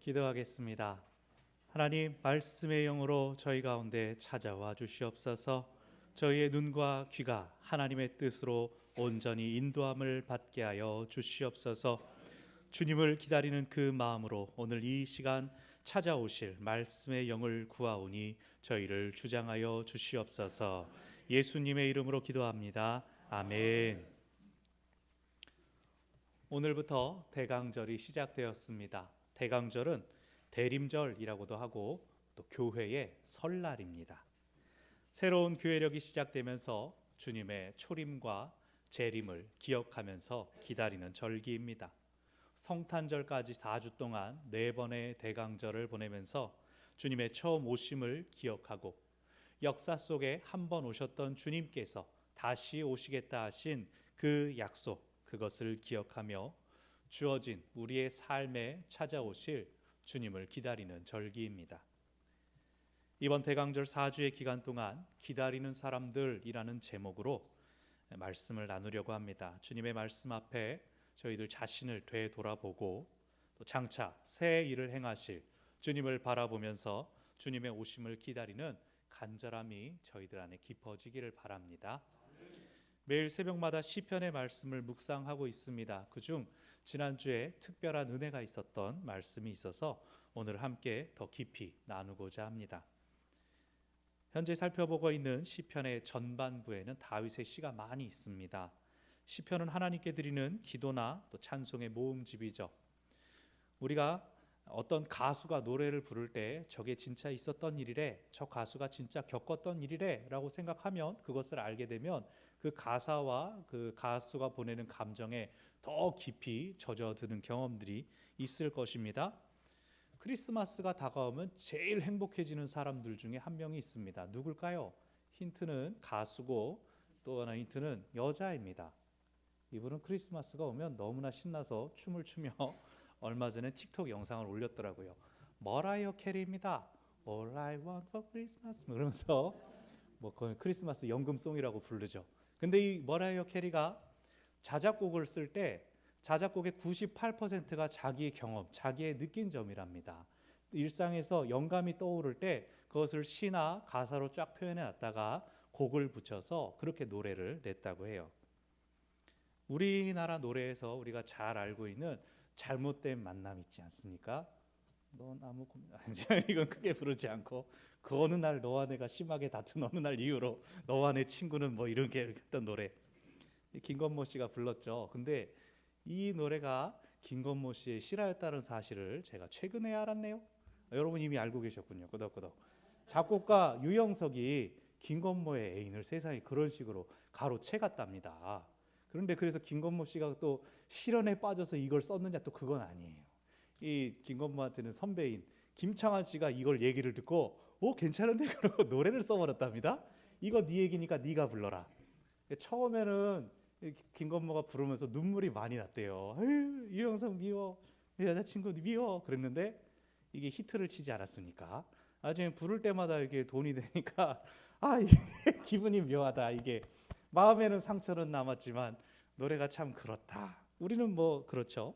기도하겠습니다. 하나님, 말씀의 영으로 저희 가운데 찾아와 주시옵소서. 저희의 눈과 귀가 하나님의 뜻으로 온전히 인도함을 받게 하여 주시옵소서. 주님을 기다리는 그 마음으로 오늘 이 시간 찾아오실 말씀의 영을 구하오니 저희를 주장하여 주시옵소서. 예수님의 이름으로 기도합니다. 아멘. 오늘부터 대강절이 시작되었습니다. 대강절은 대림절이라고도 하고 또 교회의 설날입니다. 새로운 교회력이 시작되면서 주님의 초림과 재림을 기억하면서 기다리는 절기입니다. 성탄절까지 4주 동안 4번의 대강절을 보내면서 주님의 처음 오심을 기억하고 역사 속에 한 번 오셨던 주님께서 다시 오시겠다 하신 그 약속, 그것을 기억하며 주어진 우리의 삶에 찾아오실 주님을 기다리는 절기입니다. 이번 대강절 4주의 기간 동안 기다리는 사람들이라는 제목으로 말씀을 나누려고 합니다. 주님의 말씀 앞에 저희들 자신을 되돌아보고 또 장차 새 일을 행하실 주님을 바라보면서 주님의 오심을 기다리는 간절함이 저희들 안에 깊어지기를 바랍니다. 매일 새벽마다 시편의 말씀을 묵상하고 있습니다. 그중 지난주에 특별한 은혜가 있었던 말씀이 있어서 오늘 함께 더 깊이 나누고자 합니다. 현재 살펴보고 있는 시편의 전반부에는 다윗의 시가 많이 있습니다. 시편은 하나님께 드리는 기도나 또 찬송의 모음집이죠. 우리가 어떤 가수가 노래를 부를 때 저게 진짜 있었던 일이래, 저 가수가 진짜 겪었던 일이래 라고 생각하면, 그것을 알게 되면 그 가사와 그 가수가 보내는 감정에 더 깊이 젖어드는 경험들이 있을 것입니다. 크리스마스가 다가오면 제일 행복해지는 사람들 중에 한 명이 있습니다. 누굴까요? 힌트는 가수고 또 하나 힌트는 여자입니다. 이분은 크리스마스가 오면 너무나 신나서 춤을 추며 얼마 전에 틱톡 영상을 올렸더라고요. 머라이어 캐리입니다. All I want for Christmas 그러면서 뭐 그건 크리스마스 연금송이라고 부르죠. 근데 이 머라이어 캐리가 자작곡을 쓸 때 자작곡의 98%가 자기의 경험, 자기의 느낀 점이랍니다. 일상에서 영감이 떠오를 때 그것을 시나 가사로 쫙 표현해 놨다가 곡을 붙여서 그렇게 노래를 냈다고 해요. 우리나라 노래에서 우리가 잘 알고 있는 잘못된 만남 있지 않습니까? 넌 아무 고민 이건 크게 부르지 않고 그 어느 날 너와 내가 심하게 다툰 어느 날 이후로 너와 내 친구는 뭐 이렇게 했던 노래, 김건모 씨가 불렀죠. 근데 이 노래가 김건모 씨의 실화였다는 사실을 제가 최근에 알았네요. 여러분 이미 알고 계셨군요. 끄덕끄덕. 작곡가 유영석이 김건모의 애인을 세상에 그런 식으로 가로채갔답니다. 그런데 그래서 김건모 씨가 또 실연에 빠져서 이걸 썼느냐, 또 그건 아니에요. 이 김건모한테는 선배인 김창완 씨가 이걸 얘기를 듣고 오 괜찮은데 그러고 노래를 써버렸답니다. 이거 네 얘기니까 네가 불러라. 처음에는 김건모가 부르면서 눈물이 많이 났대요. 아유, 유영석 미워, 여자친구 미워 그랬는데 이게 히트를 치지 않았으니까 나중에 부를 때마다 이게 돈이 되니까 아 이게 기분이 묘하다. 이게 마음에는 상처는 남았지만 노래가 참 그렇다. 우리는 뭐 그렇죠.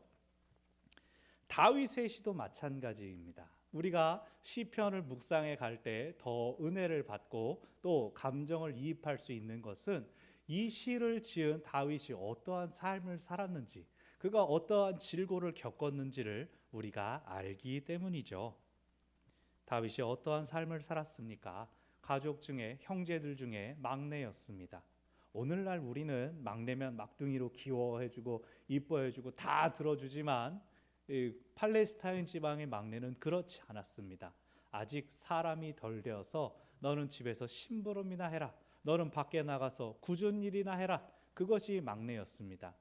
다윗의 시도 마찬가지입니다. 우리가 시편을 묵상해 갈 때 더 은혜를 받고 또 감정을 이입할 수 있는 것은 이 시를 지은 다윗이 어떠한 삶을 살았는지, 그가 어떠한 질고를 겪었는지를 우리가 알기 때문이죠. 다윗이 어떠한 삶을 살았습니까? 가족 중에, 형제들 중에 막내였습니다. 오늘날 우리는 막내면 막둥이로 귀여워해주고 이뻐해주고 다 들어주지만 팔레스타인 지방의 막내는 그렇지 않았습니다. 아직 사람이 덜 되어서 너는 집에서 심부름이나 해라, 너는 밖에 나가서 굳은 일이나 해라, 그것이 막내였습니다.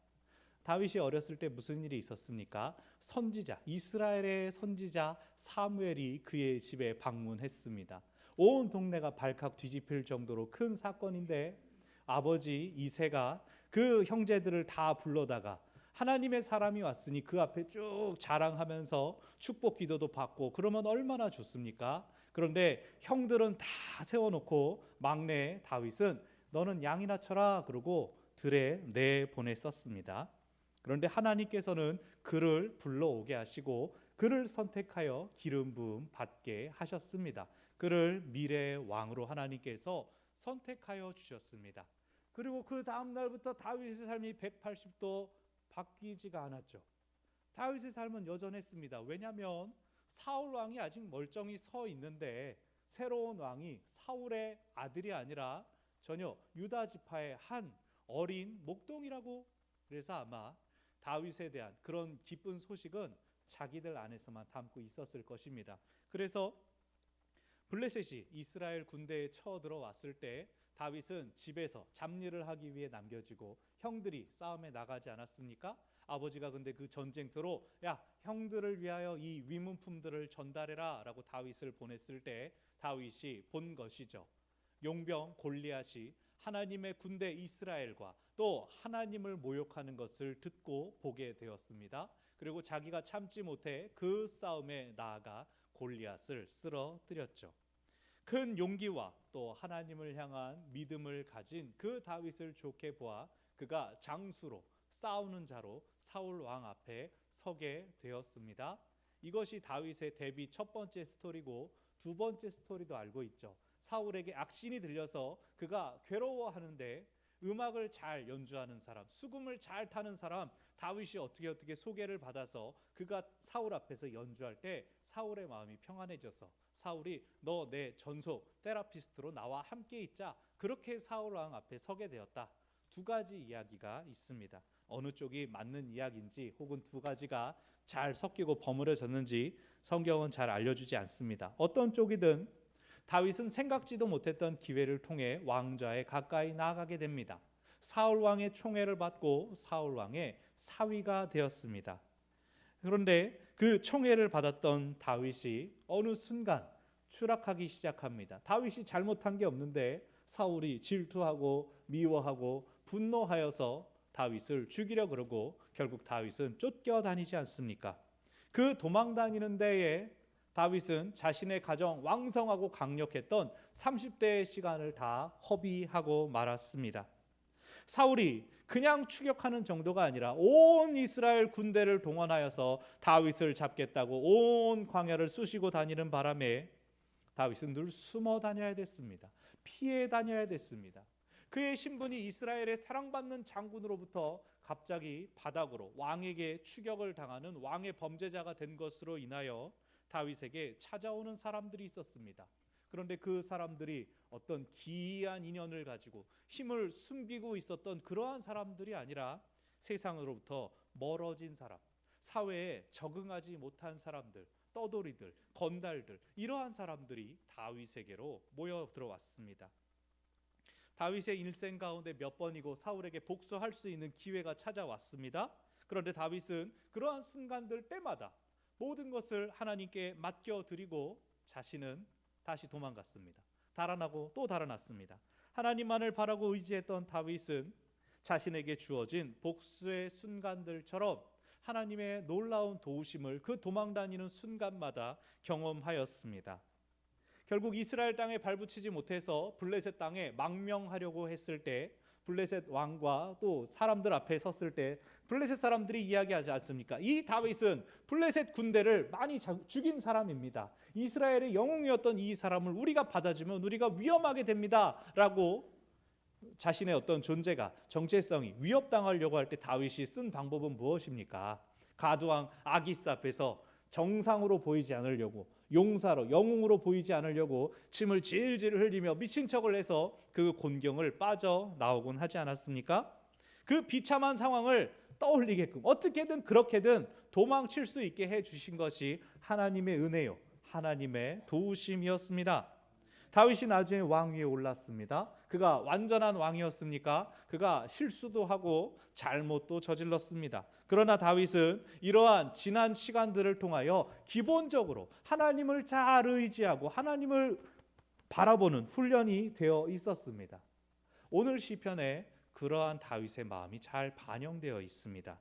다윗이 어렸을 때 무슨 일이 있었습니까? 선지자, 이스라엘의 선지자 사무엘이 그의 집에 방문했습니다. 온 동네가 발칵 뒤집힐 정도로 큰 사건인데 아버지 이새가 그 형제들을 다 불러다가 하나님의 사람이 왔으니 그 앞에 쭉 자랑하면서 축복 기도도 받고 그러면 얼마나 좋습니까? 그런데 형들은 다 세워놓고 막내 다윗은 너는 양이나 쳐라 그러고 들에 내보냈었습니다. 그런데 하나님께서는 그를 불러오게 하시고 그를 선택하여 기름 부음 받게 하셨습니다. 그를 미래의 왕으로 하나님께서 선택하여 주셨습니다. 그리고 그 다음 날부터 다윗의 삶이 180도 바뀌지가 않았죠. 다윗의 삶은 여전했습니다. 왜냐하면 사울 왕이 아직 멀쩡히 서 있는데 새로운 왕이 사울의 아들이 아니라 전혀 유다 지파의 한 어린 목동이라고. 그래서 아마 다윗에 대한 그런 기쁜 소식은 자기들 안에서만 담고 있었을 것입니다. 그래서 블레셋이 이스라엘 군대에 쳐들어왔을 때 다윗은 집에서 잡일을 하기 위해 남겨지고 형들이 싸움에 나가지 않았습니까? 아버지가 근데 그 전쟁터로 야 형들을 위하여 이 위문품들을 전달해라 라고 다윗을 보냈을 때 다윗이 본 것이죠. 용병 골리앗이 하나님의 군대 이스라엘과 또 하나님을 모욕하는 것을 듣고 보게 되었습니다. 그리고 자기가 참지 못해 그 싸움에 나아가 골리앗을 쓰러뜨렸죠. 큰 용기와 또 하나님을 향한 믿음을 가진 그 다윗을 좋게 보아 그가 장수로 싸우는 자로 사울 왕 앞에 서게 되었습니다. 이것이 다윗의 데뷔 첫 번째 스토리고 두 번째 스토리도 알고 있죠. 사울에게 악신이 들려서 그가 괴로워하는데 음악을 잘 연주하는 사람, 수금을 잘 타는 사람 다윗이 어떻게 소개를 받아서 그가 사울 앞에서 연주할 때 사울의 마음이 평안해져서 사울이 너 내 전속 테라피스트로 나와 함께 있자, 그렇게 사울 왕 앞에 서게 되었다. 두 가지 이야기가 있습니다. 어느 쪽이 맞는 이야기인지 혹은 두 가지가 잘 섞이고 버무려졌는지 성경은 잘 알려주지 않습니다. 어떤 쪽이든 다윗은 생각지도 못했던 기회를 통해 왕좌에 가까이 나아가게 됩니다. 사울 왕의 총애를 받고 사울 왕의 사위가 되었습니다. 그런데 그 총애를 받았던 다윗이 어느 순간 추락하기 시작합니다. 다윗이 잘못한 게 없는데 사울이 질투하고 미워하고 분노하여서 다윗을 죽이려 그러고 결국 다윗은 쫓겨다니지 않습니까? 그 도망다니는 데에 다윗은 자신의 가정 왕성하고 강력했던 30대의 시간을 다 허비하고 말았습니다. 사울이 그냥 추격하는 정도가 아니라 온 이스라엘 군대를 동원하여서 다윗을 잡겠다고 온 광야를 쑤시고 다니는 바람에 다윗은 늘 숨어 다녀야 됐습니다. 피해 다녀야 됐습니다. 그의 신분이 이스라엘의 사랑받는 장군으로부터 갑자기 바닥으로 왕에게 추격을 당하는 왕의 범죄자가 된 것으로 인하여 다윗에게 찾아오는 사람들이 있었습니다. 그런데 그 사람들이 어떤 기이한 인연을 가지고 힘을 숨기고 있었던 그러한 사람들이 아니라 세상으로부터 멀어진 사람, 사회에 적응하지 못한 사람들, 떠돌이들, 건달들, 이러한 사람들이 다윗에게로 모여 들어왔습니다. 다윗의 일생 가운데 몇 번이고 사울에게 복수할 수 있는 기회가 찾아왔습니다. 그런데 다윗은 그러한 순간들 때마다 모든 것을 하나님께 맡겨드리고 자신은 다시 도망갔습니다. 달아나고 또 달아났습니다. 하나님만을 바라고 의지했던 다윗은 자신에게 주어진 복수의 순간들처럼 하나님의 놀라운 도우심을 그 도망다니는 순간마다 경험하였습니다. 결국 이스라엘 땅에 발붙이지 못해서 블레셋 땅에 망명하려고 했을 때 블레셋 왕과 또 사람들 앞에 섰을 때 블레셋 사람들이 이야기하지 않습니까? 이 다윗은 블레셋 군대를 많이 죽인 사람입니다. 이스라엘의 영웅이었던 이 사람을 우리가 받아주면 우리가 위험하게 됩니다 라고 자신의 어떤 존재가, 정체성이 위협당하려고 할 때 다윗이 쓴 방법은 무엇입니까? 가두왕 아기스 앞에서 정상으로 보이지 않으려고, 용사로 영웅으로 보이지 않으려고 침을 질질 흘리며 미친 척을 해서 그 곤경을 빠져나오곤 하지 않았습니까? 그 비참한 상황을 떠올리게끔 어떻게든 그렇게든 도망칠 수 있게 해주신 것이 하나님의 은혜요, 하나님의 도우심이었습니다. 다윗이 나중에 왕 위에 올랐습니다. 그가 완전한 왕이었습니까? 그가 실수도 하고 잘못도 저질렀습니다. 그러나 다윗은 이러한 지난 시간들을 통하여 기본적으로 하나님을 잘 의지하고 하나님을 바라보는 훈련이 되어 있었습니다. 오늘 시편에 그러한 다윗의 마음이 잘 반영되어 있습니다.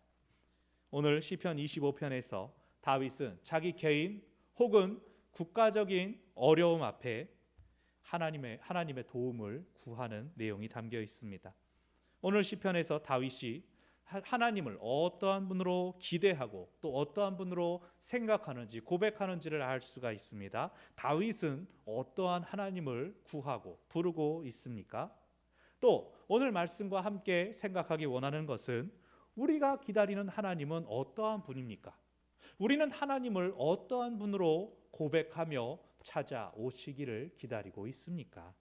오늘 시편 25편에서 다윗은 자기 개인 혹은 국가적인 어려움 앞에 하나님의 도움을 구하는 내용이 담겨 있습니다. 오늘 시편에서 다윗이 하나님을 어떠한 분으로 기대하고 또 어떠한 분으로 생각하는지 고백하는지를 알 수가 있습니다. 다윗은 어떠한 하나님을 구하고 부르고 있습니까? 또 오늘 말씀과 함께 생각하기 원하는 것은 우리가 기다리는 하나님은 어떠한 분입니까? 우리는 하나님을 어떠한 분으로 고백하며 찾아오시기를 기다리고 있습니까?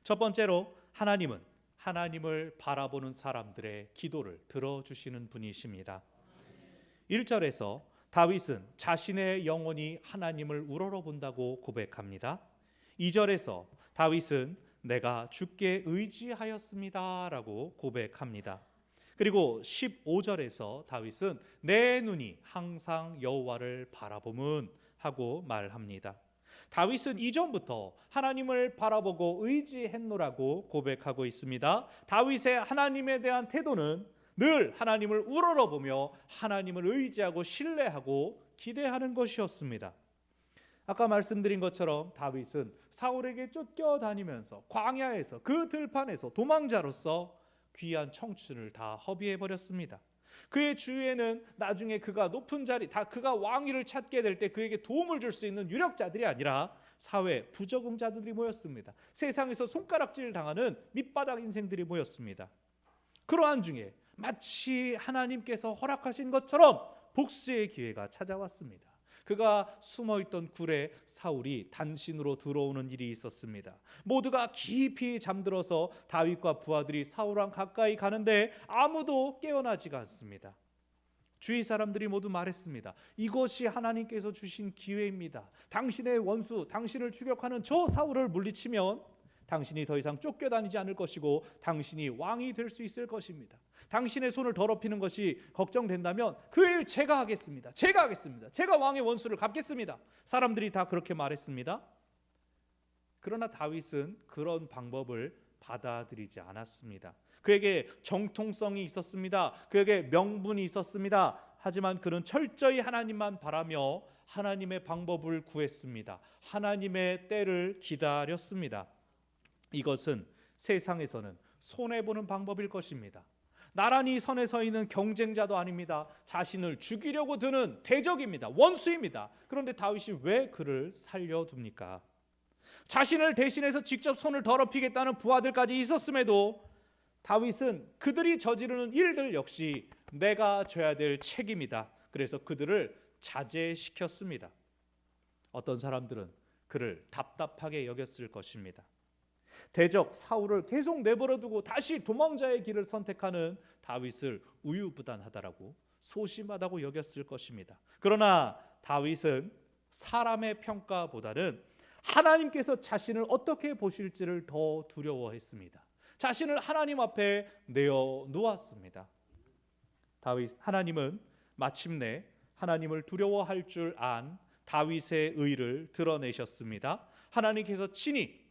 첫 번째로 하나님은 하나님을 바라보는 사람들의 기도를 들어주시는 분이십니다. 1절에서 다윗은 자신의 영혼이 하나님을 우러러본다고 고백합니다. 2절에서 다윗은 내가 주께 의지하였습니다 라고 고백합니다. 그리고 15절에서 다윗은 내 눈이 항상 여호와를 바라보문 하고 말합니다. 다윗은 이전부터 하나님을 바라보고 의지했노라고 고백하고 있습니다. 다윗의 하나님에 대한 태도는 늘 하나님을 우러러보며 하나님을 의지하고 신뢰하고 기대하는 것이었습니다. 아까 말씀드린 것처럼 다윗은 사울에게 쫓겨다니면서 광야에서 그 들판에서 도망자로서 귀한 청춘을 다 허비해버렸습니다. 그의 주위에는 나중에 그가 높은 자리, 그가 왕위를 찾게 될 때 그에게 도움을 줄 수 있는 유력자들이 아니라 사회 부적응자들이 모였습니다. 세상에서 손가락질 당하는 밑바닥 인생들이 모였습니다. 그러한 중에 마치 하나님께서 허락하신 것처럼 복수의 기회가 찾아왔습니다. 그가 숨어있던 굴에 사울이 단신으로 들어오는 일이 있었습니다. 모두가 깊이 잠들어서 다윗과 부하들이 사울랑 가까이 가는데 아무도 깨어나지가 않습니다. 주위 사람들이 모두 말했습니다. 이것이 하나님께서 주신 기회입니다. 당신의 원수, 당신을 추격하는 저 사울을 물리치면 당신이 더 이상 쫓겨다니지 않을 것이고 당신이 왕이 될 수 있을 것입니다. 당신의 손을 더럽히는 것이 걱정된다면 그 일 제가 하겠습니다. 제가 하겠습니다. 제가 왕의 원수를 갚겠습니다. 사람들이 다 그렇게 말했습니다. 그러나 다윗은 그런 방법을 받아들이지 않았습니다. 그에게 정통성이 있었습니다. 그에게 명분이 있었습니다. 하지만 그는 철저히 하나님만 바라며 하나님의 방법을 구했습니다. 하나님의 때를 기다렸습니다. 이것은 세상에서는 손해보는 방법일 것입니다. 나란히 선에 서 있는 경쟁자도 아닙니다. 자신을 죽이려고 드는 대적입니다. 원수입니다. 그런데 다윗이 왜 그를 살려둡니까? 자신을 대신해서 직접 손을 더럽히겠다는 부하들까지 있었음에도 다윗은 그들이 저지르는 일들 역시 내가 져야 될 책임이다. 그래서 그들을 자제시켰습니다. 어떤 사람들은 그를 답답하게 여겼을 것입니다. 대적 사울을 계속 내버려두고 다시 도망자의 길을 선택하는 다윗을 우유부단하다라고 소심하다고 여겼을 것입니다. 그러나 다윗은 사람의 평가보다는 하나님께서 자신을 어떻게 보실지를 더 두려워했습니다. 자신을 하나님 앞에 내어놓았습니다. 하나님은 마침내 하나님을 두려워할 줄 안 다윗의 의를 드러내셨습니다. 하나님께서 친히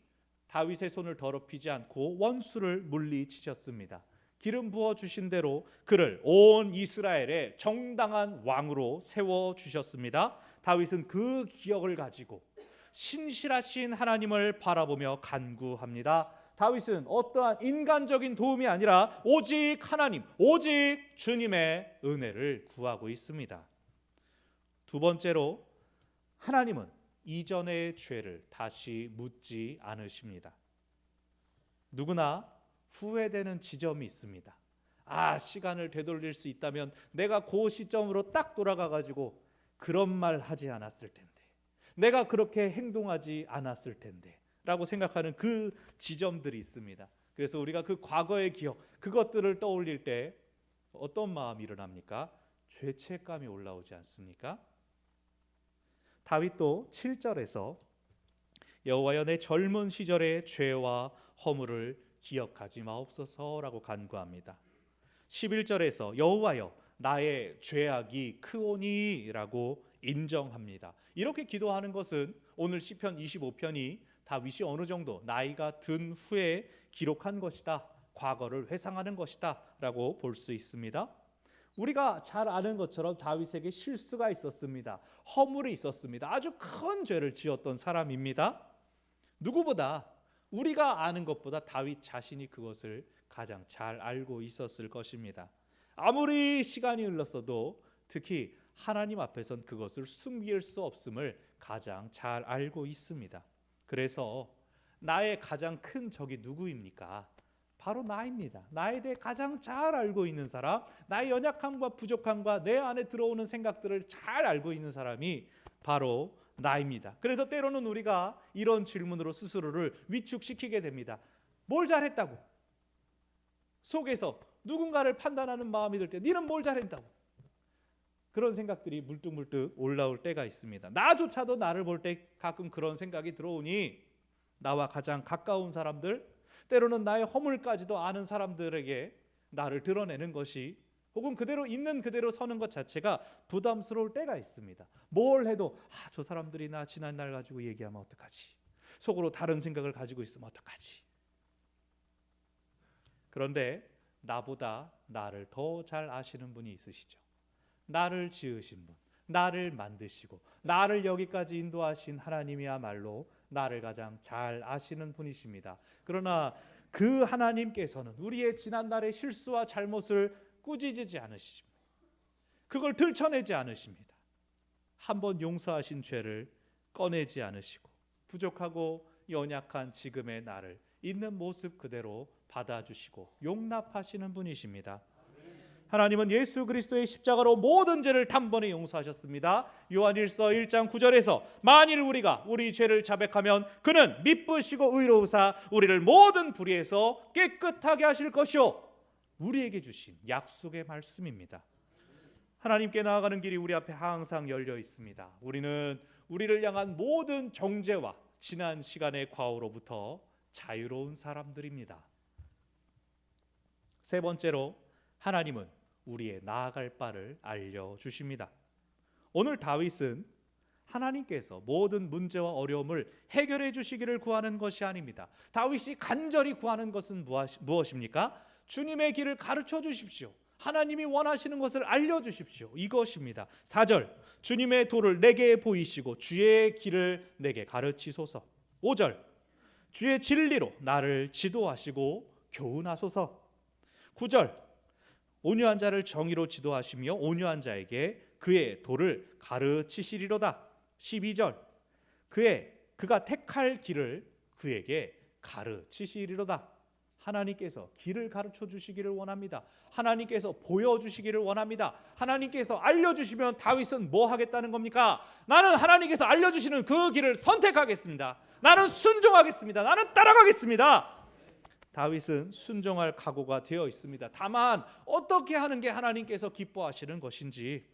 다윗의 손을 더럽히지 않고 원수를 물리치셨습니다. 기름 부어 주신 대로 그를 온 이스라엘의 정당한 왕으로 세워 주셨습니다. 다윗은 그 기억을 가지고 신실하신 하나님을 바라보며 간구합니다. 다윗은 어떠한 인간적인 도움이 아니라 오직 하나님, 오직 주님의 은혜를 구하고 있습니다. 두 번째로 하나님은 이전의 죄를 다시 묻지 않으십니다. 누구나 후회되는 지점이 있습니다. 시간을 되돌릴 수 있다면 내가 그 시점으로 딱 돌아가가지고 그런 말 하지 않았을 텐데, 내가 그렇게 행동하지 않았을 텐데 라고 생각하는 그 지점들이 있습니다. 그래서 우리가 그 과거의 기억, 그것들을 떠올릴 때 어떤 마음이 일어납니까? 죄책감이 올라오지 않습니까? 다윗도 7절에서 여호와여 내 젊은 시절의 죄와 허물을 기억하지 마옵소서라고 간구합니다. 11절에서 여호와여 나의 죄악이 크오니라고 인정합니다. 이렇게 기도하는 것은 오늘 시편 25편이 다윗이 어느 정도 나이가 든 후에 기록한 것이다, 과거를 회상하는 것이다 라고 볼 수 있습니다. 우리가 잘 아는 것처럼 다윗에게 실수가 있었습니다. 허물이 있었습니다. 아주 큰 죄를 지었던 사람입니다. 누구보다 우리가 아는 것보다 다윗 자신이 그것을 가장 잘 알고 있었을 것입니다. 아무리 시간이 흘렀어도 특히 하나님 앞에선 그것을 숨길 수 없음을 가장 잘 알고 있습니다. 그래서 나의 가장 큰 적이 누구입니까? 바로 나입니다. 나에 대해 가장 잘 알고 있는 사람, 나의 연약함과 부족함과 내 안에 들어오는 생각들을 잘 알고 있는 사람이 바로 나입니다. 그래서 때로는 우리가 이런 질문으로 스스로를 위축시키게 됩니다. 뭘 잘했다고? 속에서 누군가를 판단하는 마음이 들 때 너는 뭘 잘했다고? 그런 생각들이 물뚝물뚝 올라올 때가 있습니다. 나조차도 나를 볼 때 가끔 그런 생각이 들어오니 나와 가장 가까운 사람들, 때로는 나의 허물까지도 아는 사람들에게 나를 드러내는 것이, 혹은 그대로 있는 그대로 서는 것 자체가 부담스러울 때가 있습니다. 뭘 해도 저 사람들이 나 지난 날 가지고 얘기하면 어떡하지? 속으로 다른 생각을 가지고 있으면 어떡하지? 그런데 나보다 나를 더 잘 아시는 분이 있으시죠. 나를 지으신 분, 나를 만드시고 나를 여기까지 인도하신 하나님이야말로 나를 가장 잘 아시는 분이십니다. 그러나 그 하나님께서는 우리의 지난날의 실수와 잘못을 꾸짖지 않으십니다. 그걸 들춰내지 않으십니다. 한번 용서하신 죄를 꺼내지 않으시고 부족하고 연약한 지금의 나를 있는 모습 그대로 받아주시고 용납하시는 분이십니다. 하나님은 예수 그리스도의 십자가로 모든 죄를 단번에 용서하셨습니다. 요한일서 1장 9절에서 만일 우리가 우리 죄를 자백하면 그는 미쁘시고 의로우사 우리를 모든 불의에서 깨끗하게 하실 것이요, 우리에게 주신 약속의 말씀입니다. 하나님께 나아가는 길이 우리 앞에 항상 열려 있습니다. 우리는 우리를 향한 모든 정죄와 지난 시간의 과오로부터 자유로운 사람들입니다. 세 번째로 하나님은 우리의 나아갈 바를 알려주십니다. 오늘 다윗은 하나님께서 모든 문제와 어려움을 해결해 주시기를 구하는 것이 아닙니다. 다윗이 간절히 구하는 것은 무엇입니까? 주님의 길을 가르쳐 주십시오. 하나님이 원하시는 것을 알려주십시오. 이것입니다. 4절, 주님의 도를 내게 보이시고 주의 길을 내게 가르치소서. 5절, 주의 진리로 나를 지도하시고 교훈하소서. 9절, 온유한 자를 정의로 지도하시며 온유한 자에게 그의 도를 가르치시리로다. 12절, 그가 택할 길을 그에게 가르치시리로다. 하나님께서 길을 가르쳐 주시기를 원합니다. 하나님께서 보여주시기를 원합니다. 하나님께서 알려주시면 다윗은 뭐 하겠다는 겁니까? 나는 하나님께서 알려주시는 그 길을 선택하겠습니다. 나는 순종하겠습니다. 나는 따라가겠습니다. 다윗은 순종할 각오가 되어 있습니다. 다만 어떻게 하는 게 하나님께서 기뻐하시는 것인지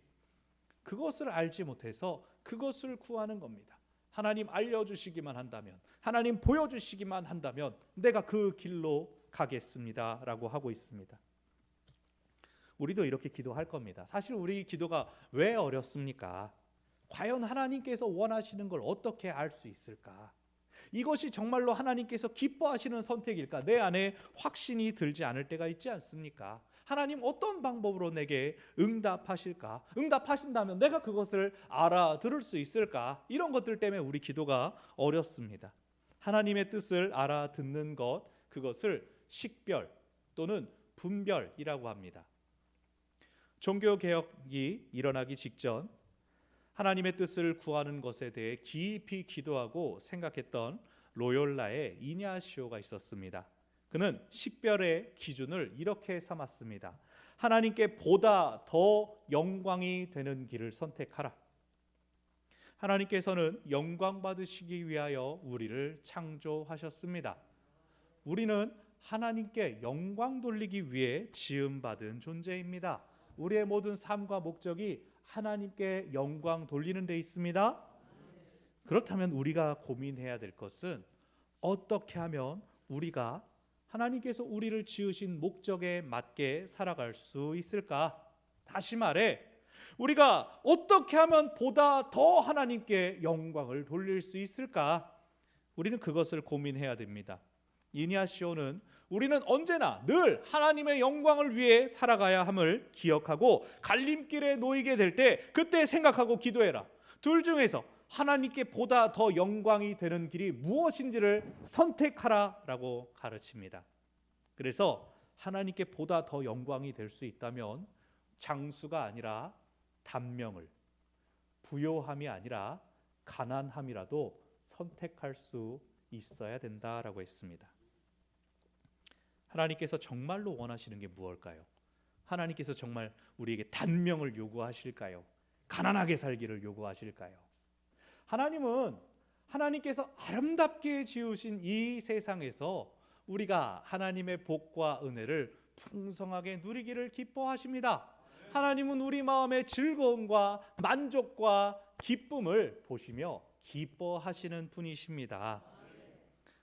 그것을 알지 못해서 그것을 구하는 겁니다. 하나님 알려주시기만 한다면, 하나님 보여주시기만 한다면 내가 그 길로 가겠습니다 라고 하고 있습니다. 우리도 이렇게 기도할 겁니다. 사실 우리 기도가 왜 어렵습니까? 과연 하나님께서 원하시는 걸 어떻게 알 수 있을까? 이것이 정말로 하나님께서 기뻐하시는 선택일까? 내 안에 확신이 들지 않을 때가 있지 않습니까? 하나님 어떤 방법으로 내게 응답하실까? 응답하신다면 내가 그것을 알아들을 수 있을까? 이런 것들 때문에 우리 기도가 어렵습니다. 하나님의 뜻을 알아듣는 것, 그것을 식별 또는 분별이라고 합니다. 종교개혁이 일어나기 직전 하나님의 뜻을 구하는 것에 대해 깊이 기도하고 생각했던 로욜라의 이냐시오가 있었습니다. 그는 식별의 기준을 이렇게 삼았습니다. 하나님께 보다 더 영광이 되는 길을 선택하라. 하나님께서는 영광 받으시기 위하여 우리를 창조하셨습니다. 우리는 하나님께 영광 돌리기 위해 지음받은 존재입니다. 우리의 모든 삶과 목적이 하나님께 영광 돌리는 데 있습니다. 그렇다면 우리가 고민해야 될 것은 어떻게 하면 우리가 하나님께서 우리를 지으신 목적에 맞게 살아갈 수 있을까? 다시 말해, 우리가 어떻게 하면 보다 더 하나님께 영광을 돌릴 수 있을까? 우리는 그것을 고민해야 됩니다. 이냐시오는 우리는 언제나 늘 하나님의 영광을 위해 살아가야 함을 기억하고 갈림길에 놓이게 될 때 그때 생각하고 기도해라. 둘 중에서 하나님께 보다 더 영광이 되는 길이 무엇인지를 선택하라라고 가르칩니다. 그래서 하나님께 보다 더 영광이 될 수 있다면 장수가 아니라 단명을, 부요함이 아니라 가난함이라도 선택할 수 있어야 된다라고 했습니다. 하나님께서 정말로 원하시는 게 무엇일까요? 하나님께서 정말 우리에게 단명을 요구하실까요? 가난하게 살기를 요구하실까요? 하나님은 하나님께서 아름답게 지으신 이 세상에서 우리가 하나님의 복과 은혜를 풍성하게 누리기를 기뻐하십니다. 하나님은 우리 마음의 즐거움과 만족과 기쁨을 보시며 기뻐하시는 분이십니다.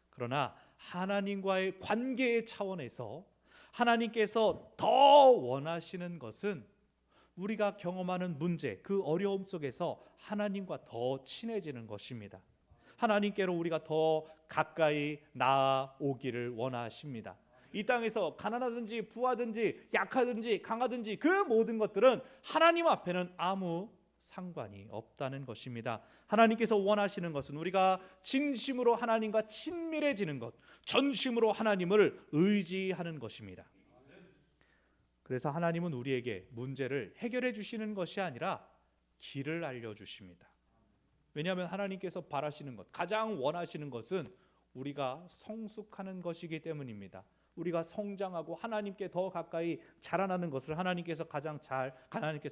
그러나 하나님과의 관계의 차원에서 하나님께서 더 원하시는 것은 우리가 경험하는 문제, 그 어려움 속에서 하나님과 더 친해지는 것입니다. 하나님께로 우리가 더 가까이 나아오기를 원하십니다. 이 땅에서 가난하든지 부하든지 약하든지 강하든지 그 모든 것들은 하나님 앞에는 아무 상관이 없다는 것입니다. 하나님께서 원하시는 것은 우리가 진심으로 하나님과 친밀해지는 것, 전심으로 하나님을 의지하는 것입니다. 그래서 하나님은 우리에게 문제를 해결해 주시는 것이 아니라 길을 알려주십니다. 왜냐하면 하나님께서 바라시는 것, 가장 원하시는 것은 우리가 성숙하는 것이기 때문입니다. 우리가 성장하고 하나님께 더 가까이 자라나는 것을 하나님께서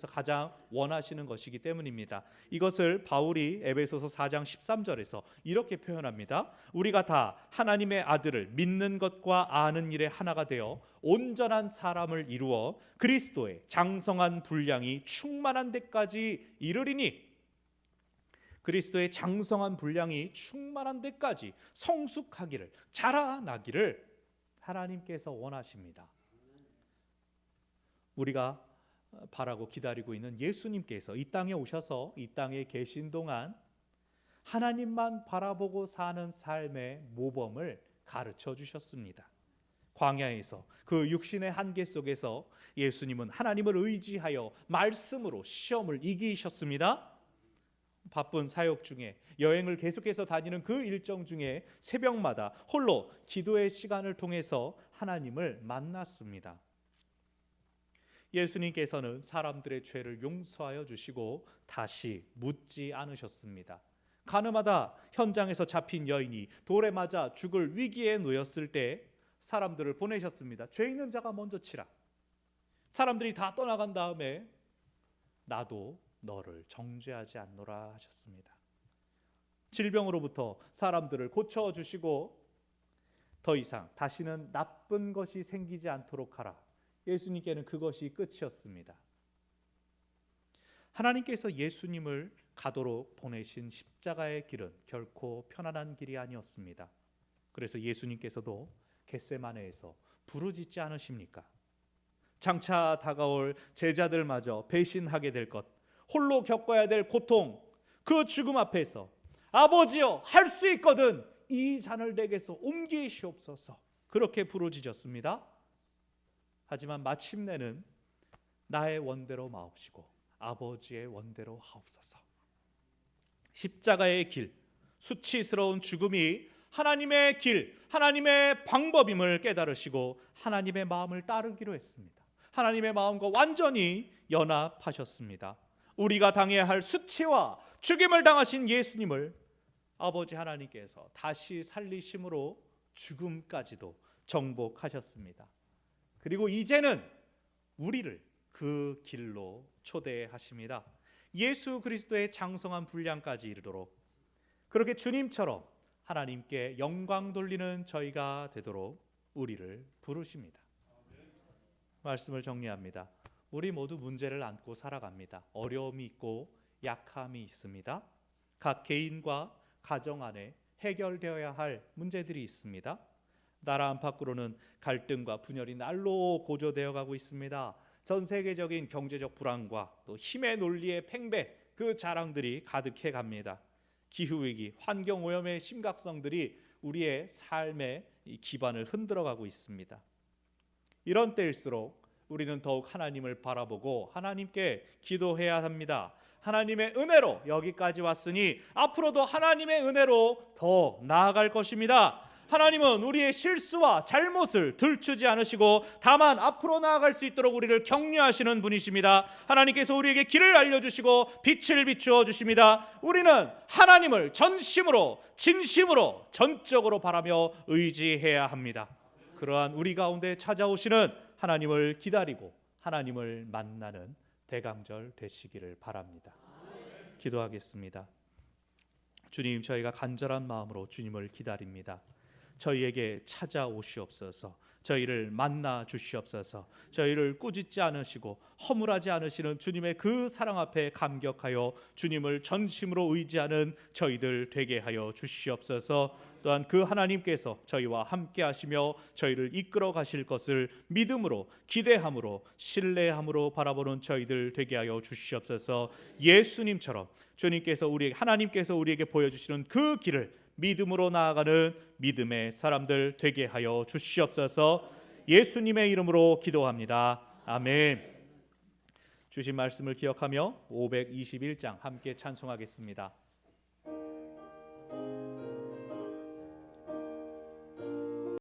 가장 원하시는 것이기 때문입니다. 이것을 바울이 에베소서 4장 13절에서 이렇게 표현합니다. 우리가 다 하나님의 아들을 믿는 것과 아는 일에 하나가 되어 온전한 사람을 이루어 그리스도의 장성한 분량이 충만한 데까지 이르리니, 그리스도의 장성한 분량이 충만한 데까지 성숙하기를, 자라나기를 하나님께서 원하십니다. 우리가 바라고 기다리고 있는 예수님께서 이 땅에 오셔서 이 땅에 계신 동안 하나님만 바라보고 사는 삶의 모범을 가르쳐 주셨습니다. 광야에서 그 육신의 한계 속에서 예수님은 하나님을 의지하여 말씀으로 시험을 이기셨습니다. 바쁜 사역 중에, 여행을 계속해서 다니는 그 일정 중에 새벽마다 홀로 기도의 시간을 통해서 하나님을 만났습니다. 예수님께서는 사람들의 죄를 용서하여 주시고 다시 묻지 않으셨습니다. 가늠하다 현장에서 잡힌 여인이 돌에 맞아 죽을 위기에 놓였을 때 사람들을 보내셨습니다. 죄 있는 자가 먼저 치라. 사람들이 다 떠나간 다음에 나도 너를 정죄하지 않노라 하셨습니다. 질병으로부터 사람들을 고쳐주시고 더 이상 다시는 나쁜 것이 생기지 않도록 하라. 예수님께는 그것이 끝이었습니다. 하나님께서 예수님을 가도록 보내신 십자가의 길은 결코 편안한 길이 아니었습니다. 그래서 예수님께서도 겟세마네에서 부르짖지 않으십니까? 장차 다가올 제자들마저 배신하게 될 것, 홀로 겪어야 될 고통, 그 죽음 앞에서 아버지여, 할 수 있거든 이 잔을 내게서 옮기시옵소서, 그렇게 부르짖었습니다. 하지만 마침내는 나의 원대로 마옵시고 아버지의 원대로 하옵소서. 십자가의 길, 수치스러운 죽음이 하나님의 길, 하나님의 방법임을 깨달으시고 하나님의 마음을 따르기로 했습니다. 하나님의 마음과 완전히 연합하셨습니다. 우리가 당해야 할 수치와 죽임을 당하신 예수님을 아버지 하나님께서 다시 살리심으로 죽음까지도 정복하셨습니다. 그리고 이제는 우리를 그 길로 초대하십니다. 예수 그리스도의 장성한 분량까지 이르도록, 그렇게 주님처럼 하나님께 영광 돌리는 저희가 되도록 우리를 부르십니다. 말씀을 정리합니다. 우리 모두 문제를 안고 살아갑니다. 어려움이 있고 약함이 있습니다. 각 개인과 가정 안에 해결되어야 할 문제들이 있습니다. 나라 안팎으로는 갈등과 분열이 날로 고조되어 가고 있습니다. 전 세계적인 경제적 불안과 또 힘의 논리의 팽배, 그 자랑들이 가득해 갑니다. 기후위기, 환경오염의 심각성들이 우리의 삶의 기반을 흔들어 가고 있습니다. 이런 때일수록 우리는 더욱 하나님을 바라보고 하나님께 기도해야 합니다. 하나님의 은혜로 여기까지 왔으니 앞으로도 하나님의 은혜로 더 나아갈 것입니다. 하나님은 우리의 실수와 잘못을 들추지 않으시고 다만 앞으로 나아갈 수 있도록 우리를 격려하시는 분이십니다. 하나님께서 우리에게 길을 알려주시고 빛을 비추어 주십니다. 우리는 하나님을 전심으로 진심으로 전적으로 바라며 의지해야 합니다. 그러한 우리 가운데 찾아오시는 하나님을 기다리고 하나님을 만나는 대강절 되시기를 바랍니다. 기도하겠습니다. 주님, 저희가 간절한 마음으로 주님을 기다립니다. 저희에게 찾아오시옵소서. 저희를 만나 주시옵소서. 저희를 꾸짖지 않으시고 허물하지 않으시는 주님의 그 사랑 앞에 감격하여 주님을 전심으로 의지하는 저희들 되게 하여 주시옵소서. 또한 그 하나님께서 저희와 함께 하시며 저희를 이끌어 가실 것을 믿음으로 기대함으로 신뢰함으로 바라보는 저희들 되게 하여 주시옵소서. 예수님처럼 하나님께서 우리에게 보여주시는 그 길을 믿음으로 나아가는 믿음의 사람들 되게 하여 주시옵소서. 예수님의 이름으로 기도합니다. 아멘. 주신 말씀을 기억하며 521장 함께 찬송하겠습니다.